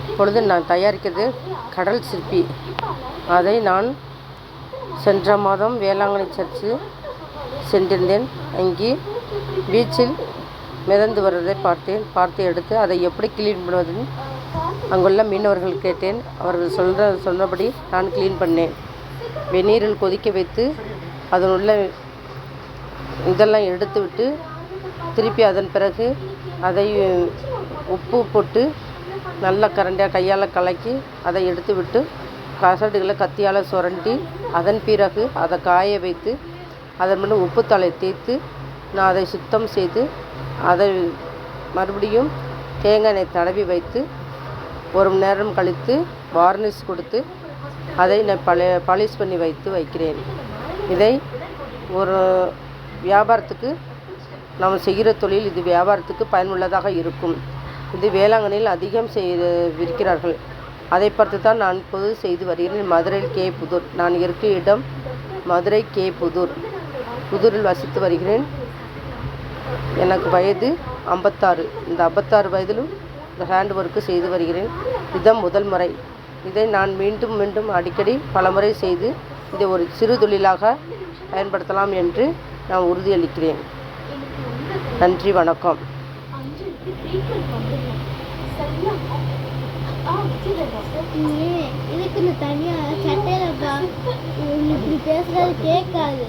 இப்பொழுது நான் தயாரிக்கிறது கடல் சிற்பி. அதை நான் சென்ற மாதம் வேளாங்கண்ணி சர்ச்சு சென்றிருந்தேன். அங்கே பீச்சில் மிதந்து வருவதை பார்த்து எடுத்து அதை எப்படி க்ளீன் பண்ணுவதுன்னு அங்குள்ள மீனவர்கள் கேட்டேன். அவர்கள் சொன்னபடி நான் க்ளீன் பண்ணேன். வெந்நீரில் கொதிக்க வைத்து அதனுள்ள இதெல்லாம் எடுத்து விட்டு திருப்பி அதன் பிறகு அதை உப்பு போட்டு நல்லா கரண்டியாக கையால் கலக்கி அதை எடுத்து விட்டு கசடுகளை கத்தியால் சுரண்டி அதன் பிறகு அதை காய வைத்து அதன் முன்னே உப்புத்தலை தேய்த்து நான் அதை சுத்தம் செய்து அதை மறுபடியும் தேங்காய் எண்ணெய் தடவி வைத்து ஒரு மணி நேரம் கழித்து வார்னிஷ் கொடுத்து அதை நான் பாலிஷ் பண்ணி வைக்கிறேன். இதை ஒரு வியாபாரத்துக்கு நாம் செய்கிற தொழில் இது வியாபாரத்துக்கு பயனுள்ளதாக இருக்கும். இது வேளாங்கண்ணியில் அதிகம் விற்கிறார்கள். அதை பார்த்து தான் நான் இப்போது செய்து வருகிறேன். மதுரையில் கே. புதூர். நான் இருக்கும் இடம் மதுரை கே. புதூரில் வசித்து வருகிறேன். எனக்கு வயது 56. இந்த 56 வயதிலும் இந்த ஹேண்ட் ஒர்க்கு செய்து வருகிறேன். இதுதான் முதல் முறை. இதை நான் மீண்டும் மீண்டும் அடிக்கடி பலமுறை செய்து இதை ஒரு சிறு தொழிலாக பயன்படுத்தலாம் என்று நான் உறுதியளிக்கிறேன். நன்றி, வணக்கம். இதுக்கு தனியாக சட்டையில் இப்படி பேசுறது கேட்காது.